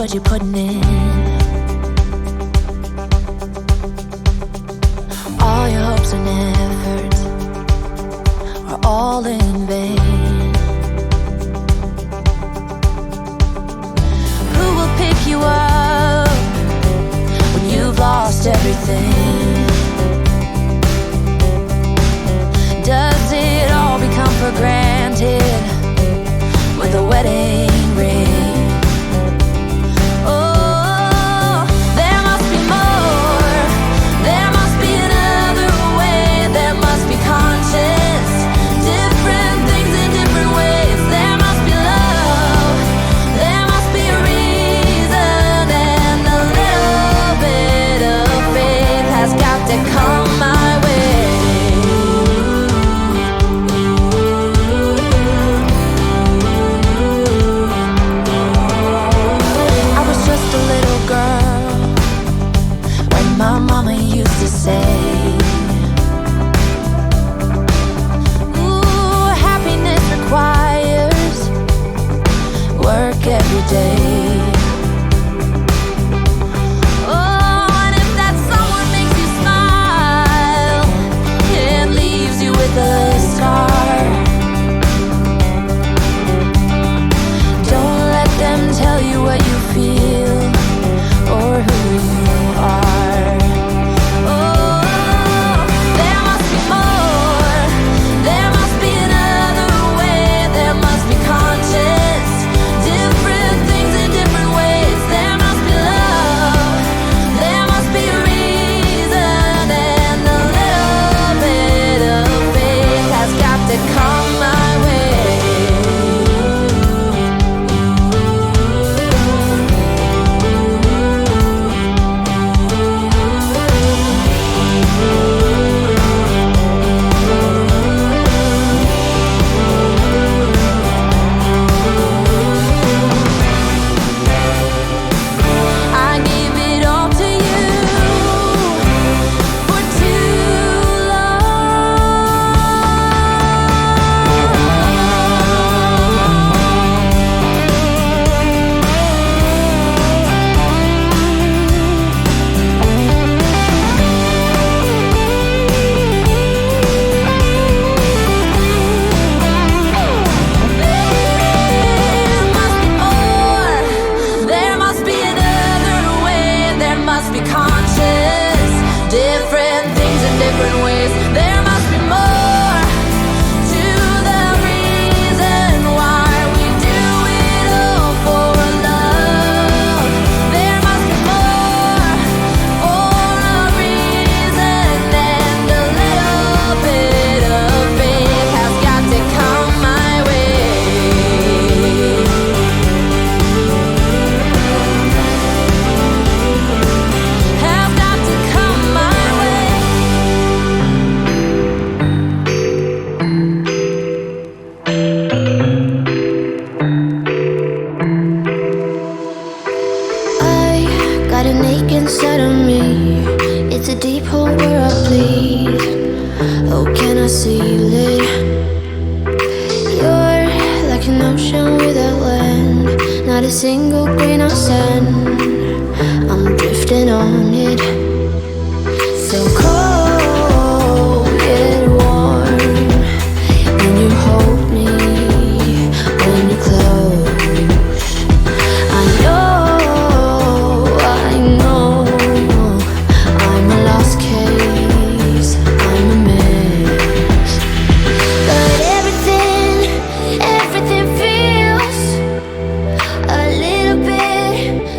what you're putting in. All your hopes and efforts are all in vain. Who will pick you up when you've lost everything? Does it all become for granted with a wedding ring? Oh, there must be more. There must be another way. There must be conscious, different things in different ways. There must be love. There must be a reason, and a little bit of faith has got to come my way. My mama used to say, ooh, happiness requires work every day. Oh, and if that someone makes you smile and leaves you with a scar, don't let them tell you what you feel or who you are.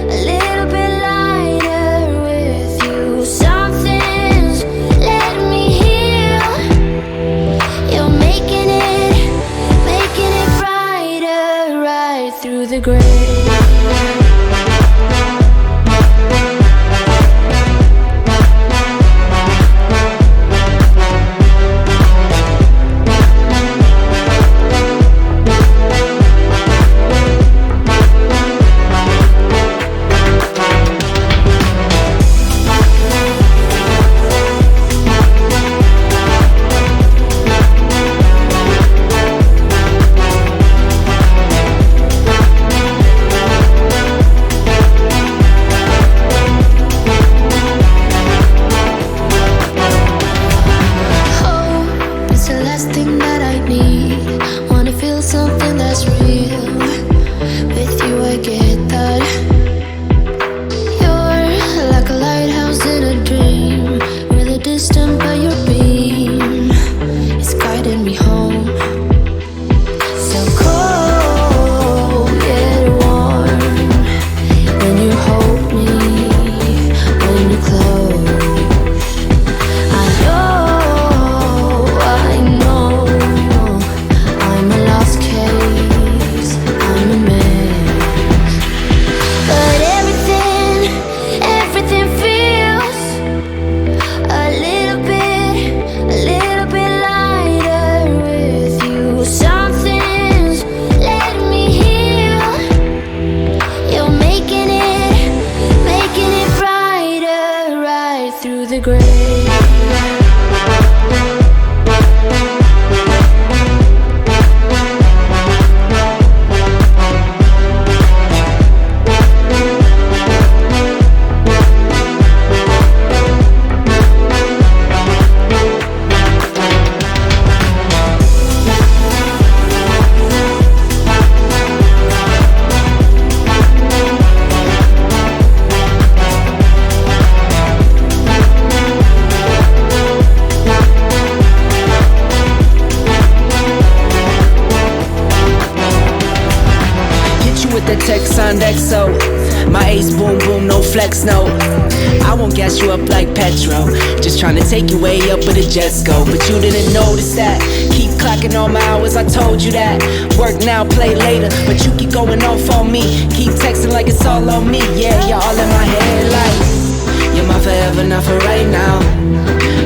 A little bit lighter with you. last thing that I need. Wanna feel something that's real. With you I get that. You're like a lighthouse in a dream, really distant but your beam is guiding me home. So cold yet warm when you hold me, when you close. I know I'm a lost case, I'm a mess. But everything feels a little bit lighter with you. Something's letting me heal. You're making it brighter right through the gray. XO, my ace boom boom, no flex, no. I won't gas you up like petrol, just trying to take you way up where the jets go. But you didn't notice that. Keep clocking all my hours, I told you that. Work now, play later, but you keep going off on me. Keep texting like it's all on me. Yeah, you're all in my head like you're my forever, not for right now.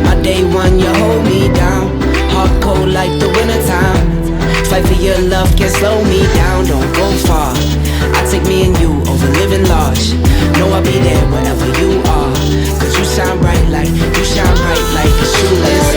My day one, you hold me down. Hard cold like the wintertime. Fight for your love, can't slow me down. Don't go far, I take me and you over living large. Know I'll be there wherever you are, cause you shine bright like a shoeless.